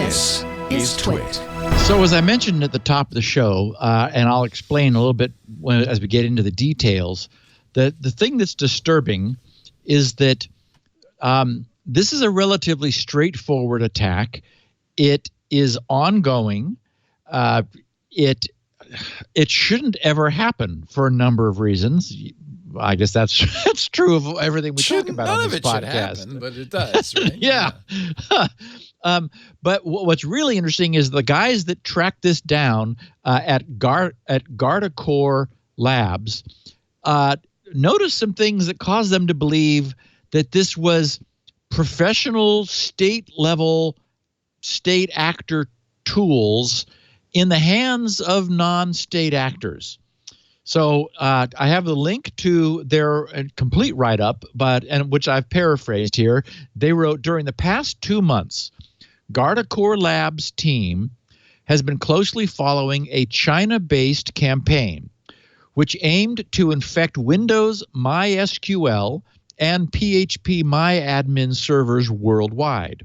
This is TWiT. So as I mentioned at the top of the show, and I'll explain a little bit as we get into the details, the thing that's disturbing is that this is a relatively straightforward attack. It is ongoing. It shouldn't ever happen for a number of reasons. I guess that's true of everything we talk about on this podcast. None of it should happen, but it does, right? Yeah. But what's really interesting is the guys that tracked this down at Guardicore Labs noticed some things that caused them to believe that this was professional state-level state actor tools in the hands of non-state actors. So I have the link to their complete write-up, which I've paraphrased here. They wrote, during the past 2 months, Guardicore Labs team has been closely following a China-based campaign which aimed to infect Windows MySQL and PHP MyAdmin servers worldwide.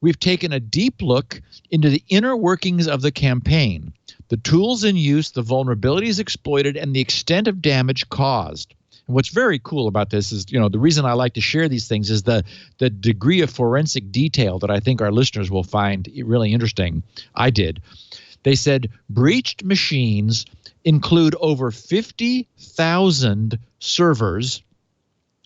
We've taken a deep look into the inner workings of the campaign, the tools in use, the vulnerabilities exploited, and the extent of damage caused. And what's very cool about this is, the reason I like to share these things is the degree of forensic detail that I think our listeners will find really interesting. I did. They said breached machines include over 50,000 servers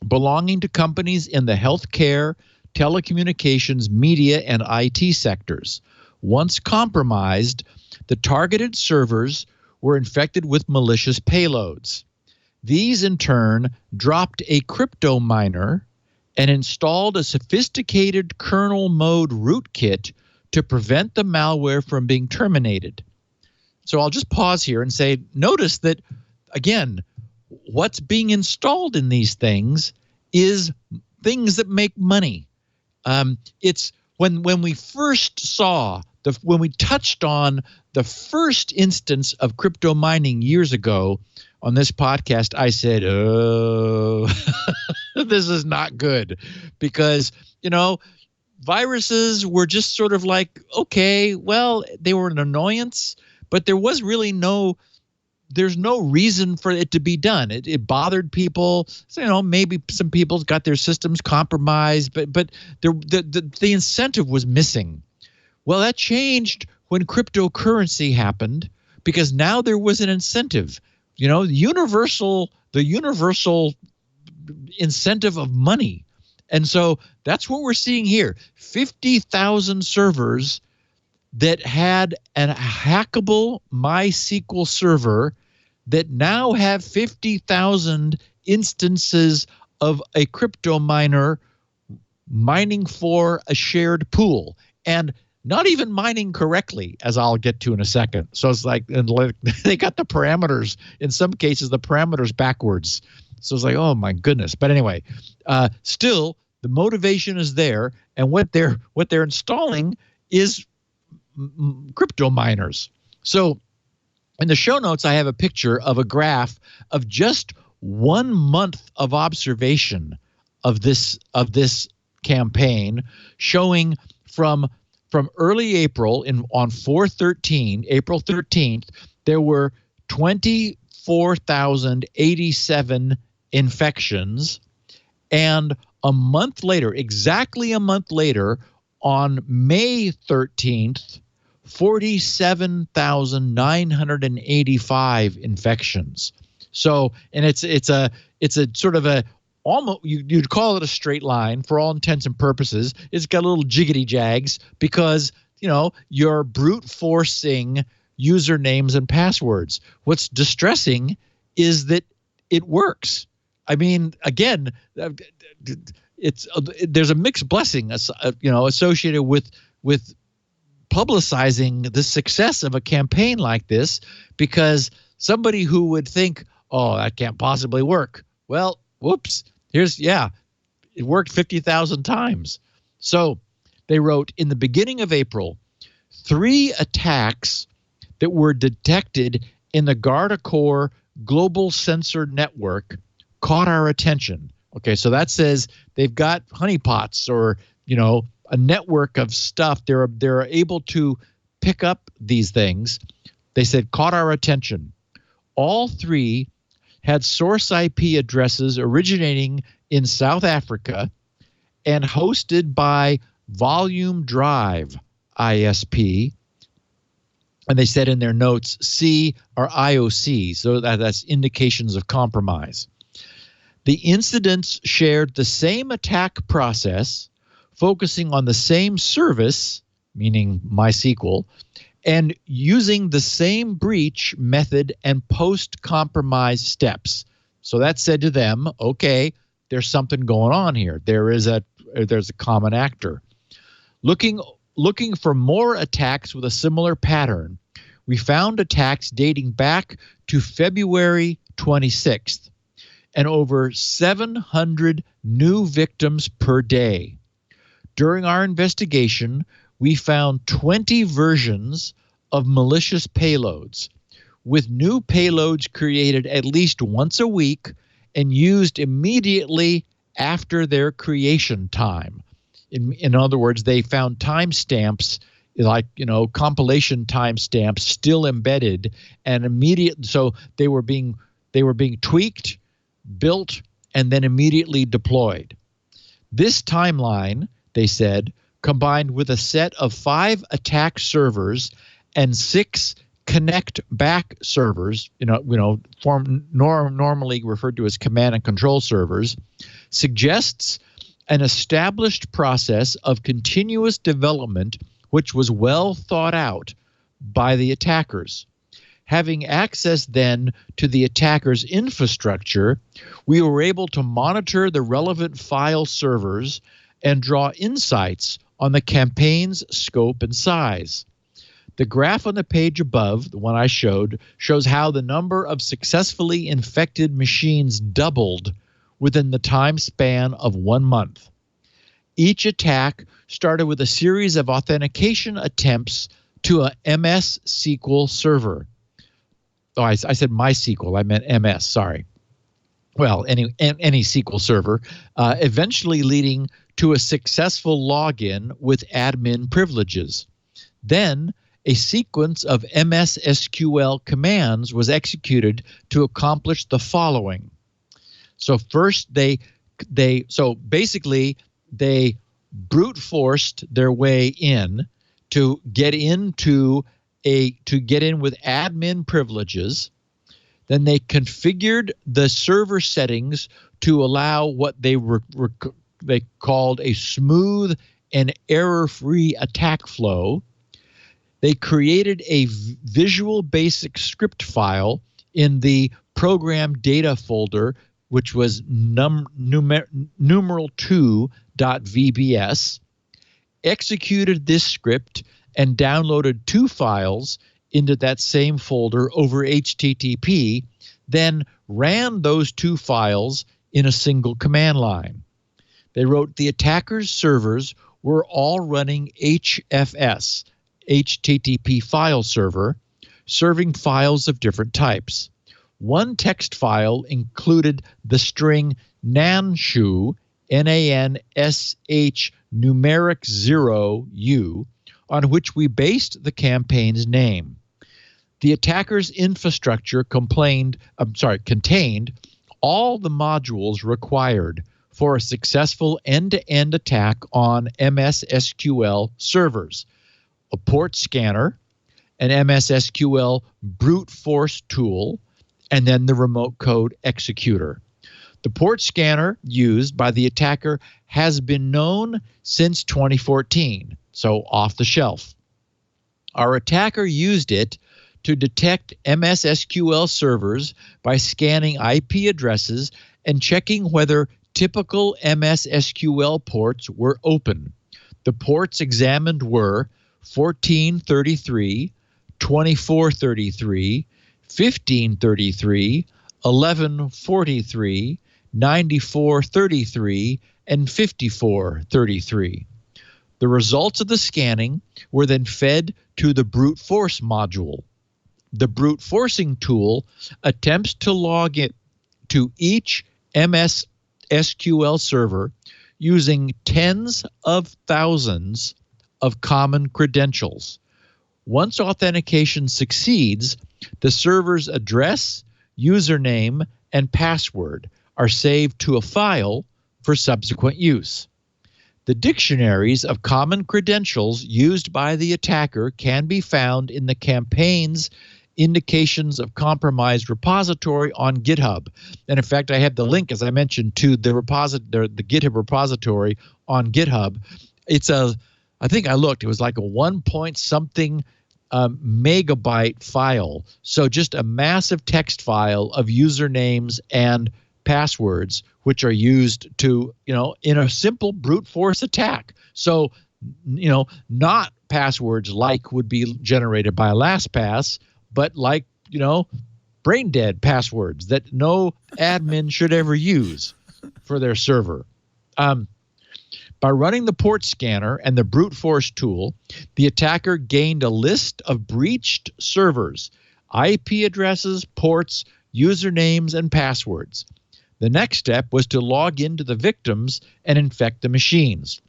belonging to companies in the healthcare, telecommunications, media, and IT sectors. Once compromised, the targeted servers were infected with malicious payloads. These, in turn, dropped a crypto miner and installed a sophisticated kernel mode rootkit to prevent the malware from being terminated. So I'll just pause here and say, notice that, again, what's being installed in these things is things that make money. It's when we first saw when we touched on the first instance of crypto mining years ago on this podcast, I said, "Oh, this is not good," because viruses were just sort of like, okay, well, they were an annoyance, but there was really there's no reason for it to be done. It bothered people. So, maybe some people got their systems compromised, but the incentive was missing. Well, that changed when cryptocurrency happened, because now there was an incentive. The universal incentive of money. And so that's what we're seeing here. 50,000 servers that had a hackable MySQL server that now have 50,000 instances of a crypto miner mining for a shared pool, and not even mining correctly, as I'll get to in a second. So it's like, they got the parameters, in some cases, the parameters backwards. So it's like, oh my goodness. But anyway, still the motivation is there, and what they're installing is crypto miners. So in the show notes, I have a picture of a graph of just 1 month of observation of this campaign, showing from early April on April 13th, there were 24,087 infections, and exactly a month later, on May 13th, 47,985 infections. So, and it's a sort of a almost, you'd call it a straight line for all intents and purposes. It's got little jiggity jags because you're brute forcing usernames and passwords. What's distressing is that it works. I mean, again, there's a mixed blessing, associated with publicizing the success of a campaign like this, because somebody who would think, oh, that can't possibly work. Well, whoops. It worked 50,000 times. So they wrote, in the beginning of April, 3 attacks that were detected in the Guardicore Global Sensor Network caught our attention. Okay, so that says they've got honeypots or, a network of stuff. They're able to pick up these things. They said caught our attention. All three had source IP addresses originating in South Africa and hosted by Volume Drive ISP. And they said in their notes, C or IOC, so that's indications of compromise. The incidents shared the same attack process, focusing on the same service, meaning MySQL, and using the same breach method and post-compromise steps. So that said to them, okay, there's something going on here. There's a common actor. Looking for more attacks with a similar pattern, we found attacks dating back to February 26th and over 700 new victims per day. During our investigation, we found 20 versions of malicious payloads, with new payloads created at least once a week and used immediately after their creation time. In other words, they found timestamps, like, compilation timestamps still embedded and immediate. So they were being tweaked, built, and then immediately deployed. This timeline, they said, combined with a set of 5 attack servers and 6 connect back servers, normally referred to as command and control servers, suggests an established process of continuous development which was well thought out by the attackers. Having access then to the attacker's infrastructure, we were able to monitor the relevant file servers and draw insights on the campaign's scope and size. The graph on the page above, the one I showed, shows how the number of successfully infected machines doubled within the time span of 1 month. Each attack started with a series of authentication attempts to a MS SQL server. Oh, I said MySQL. I meant MS, sorry. Well, any SQL server, eventually leading to a successful login with admin privileges. Then a sequence of MS SQL commands was executed to accomplish the following. So first they brute forced their way in to get in with admin privileges. Then they configured the server settings to allow what they called a smooth and error-free attack flow. They created a Visual Basic script file in the program data folder, which was numeral2.vbs, executed this script and downloaded 2 files into that same folder over HTTP, then ran those 2 files in a single command line. They wrote the attacker's servers were all running HFS, HTTP file server, serving files of different types. One text file included the string Nansh0u, N-A-N-S-H numeric 0U, on which we based the campaign's name. The attacker's infrastructure contained all the modules required for a successful end-to-end attack on MS SQL servers: a port scanner, an MS SQL brute force tool, and then the remote code executor. The port scanner used by the attacker has been known since 2014, so off the shelf. Our attacker used it to detect MS SQL servers by scanning IP addresses and checking whether typical MS SQL ports were open. The ports examined were 1433, 2433, 1533, 1143, 9433, and 5433. The results of the scanning were then fed to the brute force module. The brute forcing tool attempts to log in to each MS SQL server using tens of thousands of common credentials. Once authentication succeeds, the server's address, username, and password are saved to a file for subsequent use. The dictionaries of common credentials used by the attacker can be found in the campaign's indications of compromised repository on GitHub. And in fact, I have the link, as I mentioned, to the GitHub repository on GitHub. I think I looked, it was like a 1 point something megabyte file. So just a massive text file of usernames and passwords, which are used to, in a simple brute force attack. So, not passwords like would be generated by LastPass, but like, brain dead passwords that no admin should ever use for their server. By running the port scanner and the brute force tool, the attacker gained a list of breached servers, IP addresses, ports, usernames, and passwords. The next step was to log into the victims and infect the machines.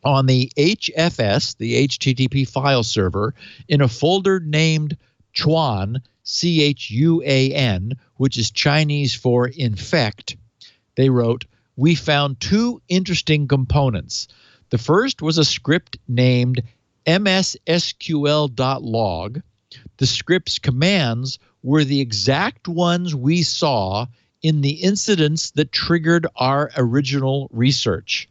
On the HFS, the HTTP file server, in a folder named Chuan, Chuan, which is Chinese for infect, they wrote, "We found two interesting components. The first was a script named mssql.log. The script's commands were the exact ones we saw in the incidents that triggered our original research.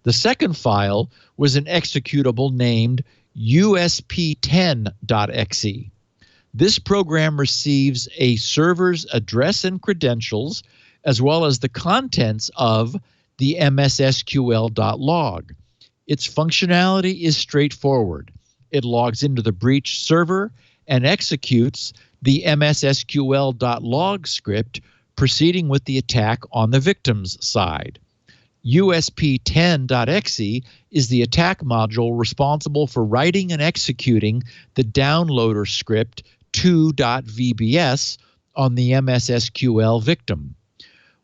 The second file was an executable named usp10.exe. This program receives a server's address and credentials, as well as the contents of the mssql.log. Its functionality is straightforward. It logs into the breached server and executes the mssql.log script, proceeding with the attack on the victim's side. usp10.exe is the attack module responsible for writing and executing the downloader script 2.vbs on the MSSQL victim.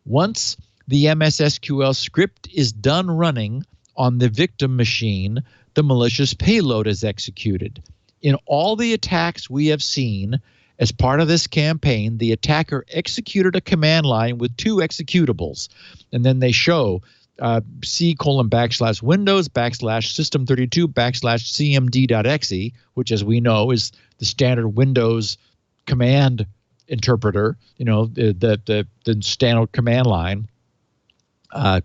Once the MSSQL script is done running on the victim machine, the malicious payload is executed. In all the attacks we have seen as part of this campaign, the attacker executed a command line with two executables, and then they show C:\\Windows /system32 /cmd.exe, which, as we know, is the standard Windows command interpreter, the standard command line, like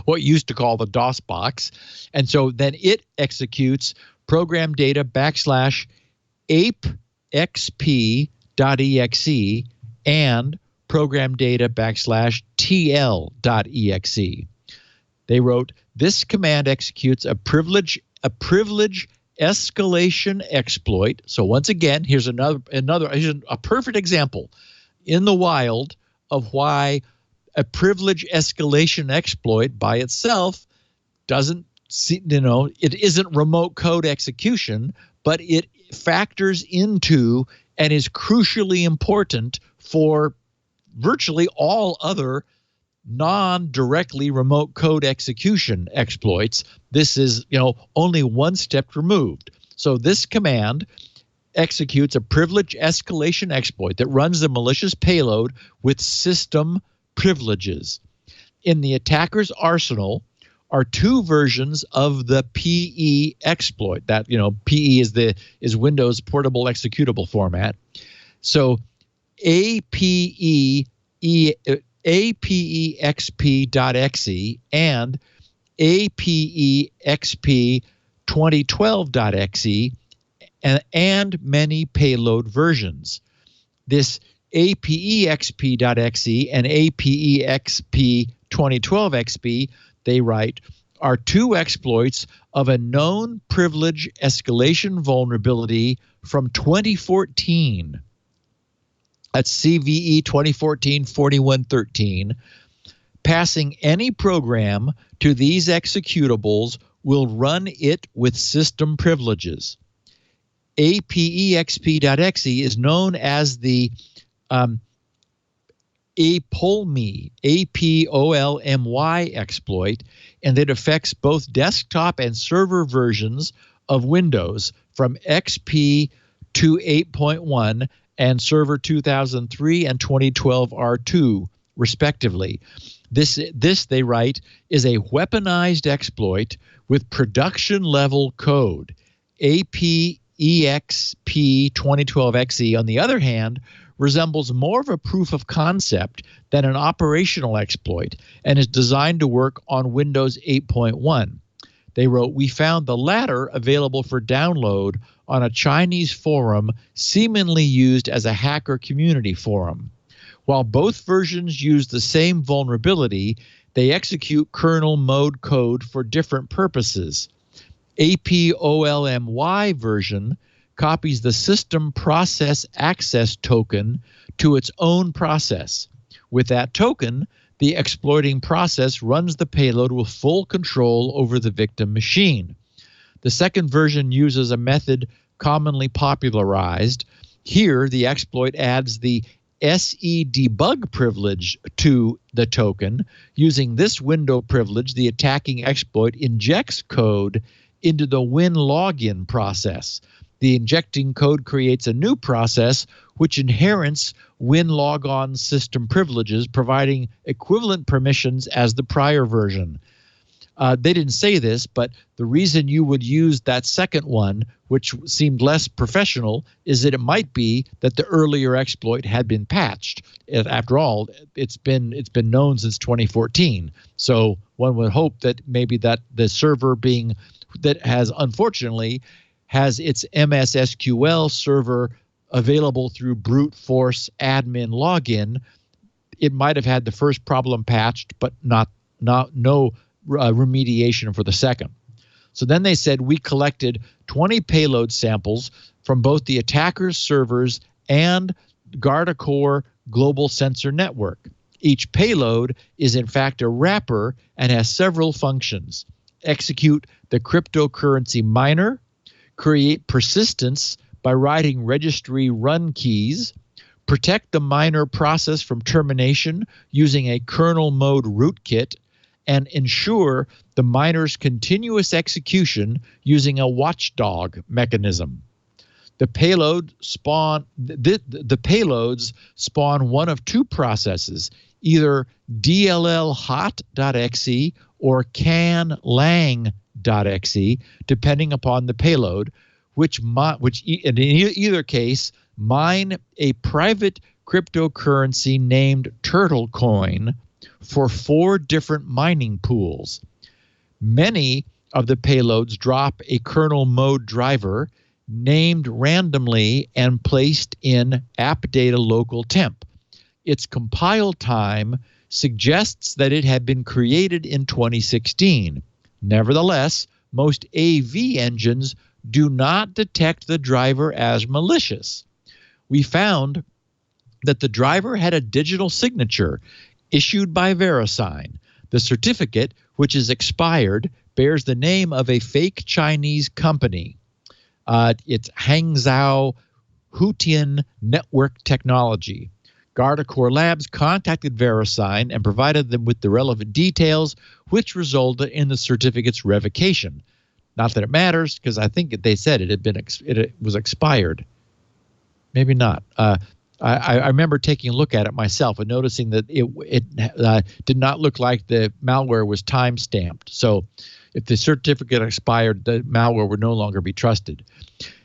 what you used to call the DOS box. And so then it executes program data /apexp.exe and program data /tl.exe. They wrote, this command executes a privilege escalation exploit. So once again, here's a perfect example in the wild of why a privilege escalation exploit by itself doesn't see, it isn't remote code execution, but it factors into and is crucially important for virtually all other non-directly remote code execution exploits. This is, only one step removed. So this command executes a privilege escalation exploit that runs the malicious payload with system privileges. In the attacker's arsenal are two versions of the PE exploit. That, PE is Windows Portable Executable Format. So apexp.exe and apexp2012.exe and many payload versions. This apexp.exe and apexp2012xp, they write, are two exploits of a known privilege escalation vulnerability from 2014. That's CVE 2014-4113. Passing any program to these executables will run it with system privileges. apexp.exe is known as the APOLMY, APOLMY exploit, and it affects both desktop and server versions of Windows from XP to 8.1 and Server 2003 and 2012 R2, respectively. This, they write, is a weaponized exploit with production-level code. APEXP 2012XE, on the other hand, resembles more of a proof of concept than an operational exploit and is designed to work on Windows 8.1. They wrote, "We found the latter available for download on a Chinese forum seemingly used as a hacker community forum. While both versions use the same vulnerability, they execute kernel mode code for different purposes. APOLMY version copies the system process access token to its own process. With that token, the exploiting process runs the payload with full control over the victim machine. The second version uses a method commonly popularized. Here, the exploit adds the SE debug privilege to the token. Using this window privilege, the attacking exploit injects code into the Win login process. The injecting code creates a new process which inherits Win logon system privileges, providing equivalent permissions as the prior version." They didn't say this, but the reason you would use that second one, which seemed less professional, is that it might be that the earlier exploit had been patched. After all, it's been known since 2014. So one would hope that maybe that the server that has unfortunately has its MS SQL server available through brute force admin login, it might have had the first problem patched, but no remediation for the second. So then they said, we collected 20 payload samples from both the attacker's servers and Guardicore Global Sensor Network. Each payload is in fact a wrapper and has several functions: execute the cryptocurrency miner, create persistence by writing registry run keys, protect the miner process from termination using a kernel mode rootkit, and ensure the miner's continuous execution using a watchdog mechanism. The payloads spawn one of two processes, either DLL-hot.exe or canlang.exe, depending upon the payload, which in either case mine a private cryptocurrency named Turtle Coin for 4 different mining pools. Many of the payloads drop a kernel mode driver named randomly and placed in appdata local temp. Its compile time suggests that it had been created in 2016. Nevertheless, most AV engines do not detect the driver as malicious. We found that the driver had a digital signature issued by VeriSign. The certificate, which is expired, bears the name of a fake Chinese company. It's Hangzhou Hutian Network Technology. Guardicore Labs contacted VeriSign and provided them with the relevant details, which resulted in the certificate's revocation. Not that it matters, because I think they said it was expired. Maybe not. I remember taking a look at it myself and noticing that it did not look like the malware was time-stamped. So if the certificate expired, the malware would no longer be trusted.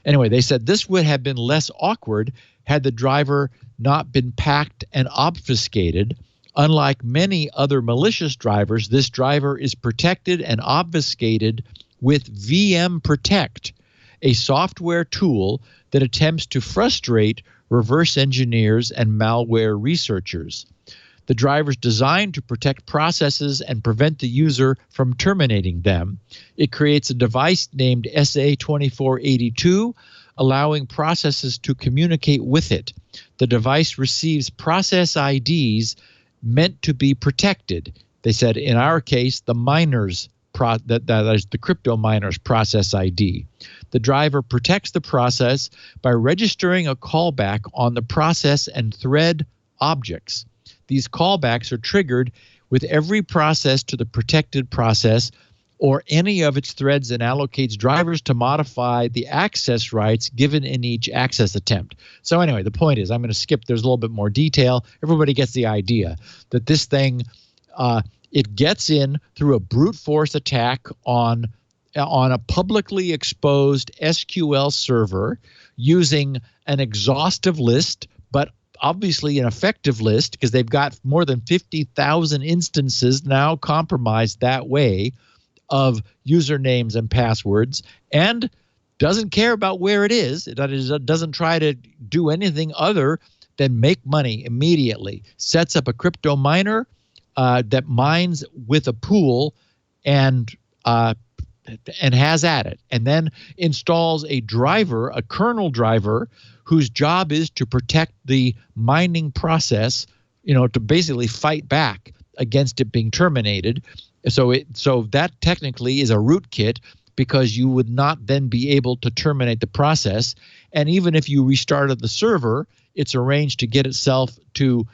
Anyway, they said this would have been less awkward had the driver not been packed and obfuscated. Unlike many other malicious drivers, this driver is protected and obfuscated with VM Protect, a software tool that attempts to frustrate reverse engineers and malware researchers. The driver is designed to protect processes and prevent the user from terminating them. It creates a device named SA2482, allowing processes to communicate with it. The device receives process IDs meant to be protected. They said, in our case, the miner's that is the crypto miner's process ID. The driver protects the process by registering a callback on the process and thread objects. these callbacks are triggered with every process to the protected process or any of its threads and allocates drivers to modify the access rights given in each access attempt. So anyway, the point is, I'm going to skip. There's a little bit more detail. Everybody gets the idea that this thing, it gets in through a brute force attack on a publicly exposed SQL server using an exhaustive list, but obviously an effective list because they've got more than 50,000 instances now compromised that way of usernames and passwords, and doesn't care about where it is. It doesn't try to do anything other than make money immediately. Sets up a crypto miner that mines with a pool and has at it, and then installs a driver, a kernel driver, whose job is to protect the mining process, to basically fight back against it being terminated. So that technically is a rootkit because you would not then be able to terminate the process. And even if you restarted the server, it's arranged to get itself to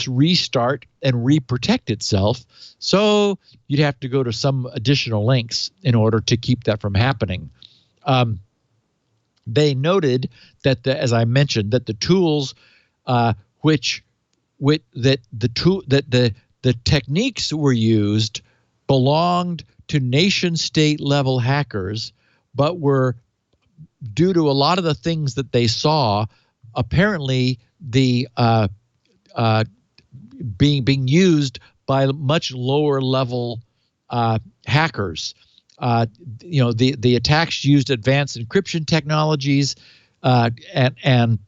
restart and re-protect itself. So you'd have to go to some additional links in order to keep that from happening. They noted that, as I mentioned, that the tools, the techniques that were used belonged to nation-state level hackers, but were, due to a lot of the things that they saw, apparently the being used by much lower level hackers. The attacks used advanced encryption technologies and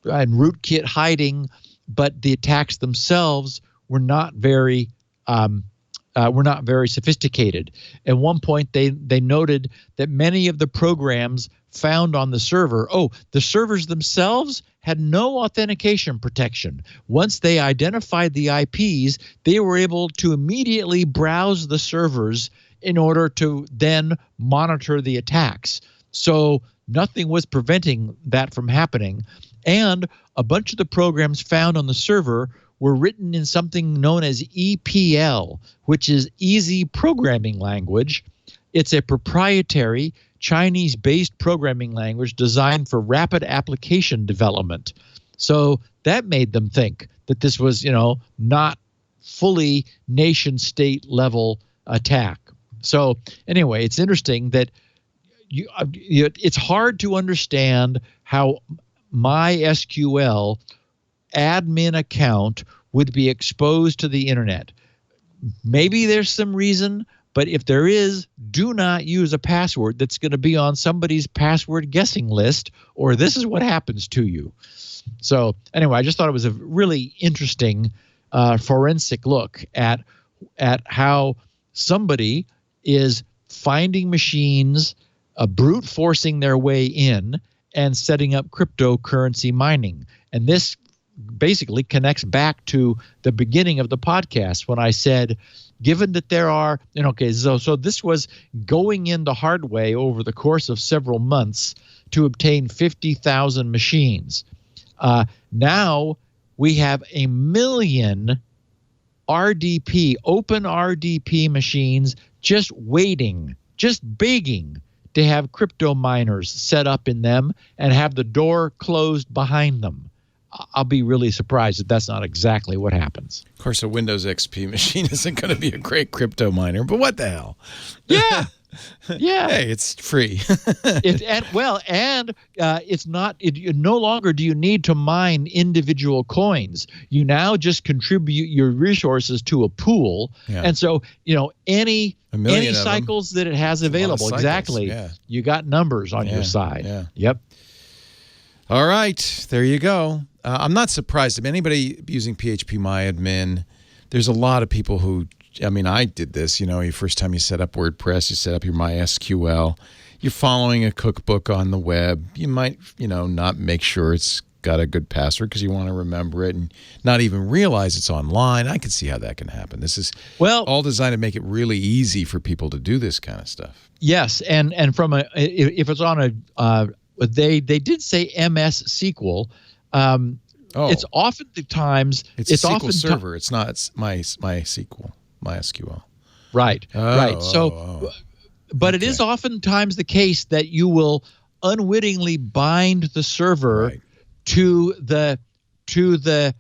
rootkit hiding, but the attacks themselves were not very sophisticated. At one point, they noted that many of the programs found on the server, the servers themselves had no authentication protection. Once they identified the IPs, they were able to immediately browse the servers in order to then monitor the attacks. So nothing was preventing that from happening. And a bunch of the programs found on the server were written in something known as EPL, which is Easy Programming Language. It's a proprietary Chinese-based programming language designed for rapid application development. So that made them think that this was, not fully nation-state level attack. So anyway, it's interesting that it's hard to understand how MySQL admin account would be exposed to the internet. Maybe there's some reason, but if there is, do not use a password that's going to be on somebody's password guessing list, or this is what happens to you. So anyway, I just thought it was a really interesting forensic look at how somebody is finding machines, brute forcing their way in and setting up cryptocurrency mining. And this basically connects back to the beginning of the podcast when I said, given that there are, so this was going in the hard way over the course of several months to obtain 50,000 machines. Now we have 1 million RDP, open RDP machines just waiting, just begging to have crypto miners set up in them and have the door closed behind them. I'll be really surprised if that's not exactly what happens. Of course, a Windows XP machine isn't going to be a great crypto miner, but what the hell? Yeah. Yeah. Hey, it's free. It's not. No longer do you need to mine individual coins. You now just contribute your resources to a pool, and so any cycles that it has available. Exactly. Yeah. You got numbers on your side. Yeah. Yep. All right, there you go. I'm not surprised. If anybody using PHPMyAdmin, there's a lot of people who. I did this, your first time you set up WordPress, you set up your MySQL, you're following a cookbook on the web. You might, not make sure it's got a good password because you want to remember it and not even realize it's online. I can see how that can happen. This is all designed to make it really easy for people to do this kind of stuff. Yes, and if it's on they did say MS SQL. Oh. It's often the times It's a SQL server. It's not MySQL. Right. Right. So, Oh. but it is oftentimes the case that you will unwittingly bind the server to the to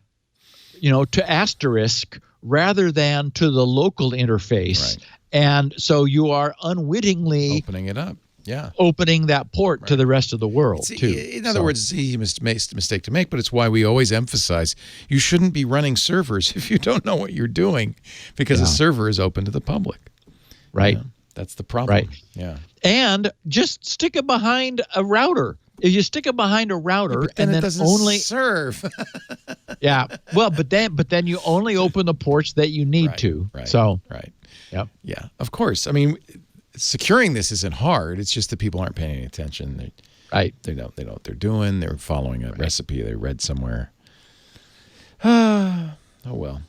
asterisk rather than to the local interface. Right. And so you are unwittingly opening it up. Yeah. Opening that port to the rest of the world, too. In other words, it's an easy mistake to make, but it's why we always emphasize you shouldn't be running servers if you don't know what you're doing, because a server is open to the public. Right. Yeah, that's the problem. Right. Yeah. And just stick it behind a router. If you stick it behind a router then and then it doesn't only serve. Yeah. Well, but then you only open the ports that you need to. Right. So. Right. Yep. Yeah. Of course. I mean, securing this isn't hard. It's just that people aren't paying any attention. They know what they're doing. They're following a recipe they read somewhere. Oh well.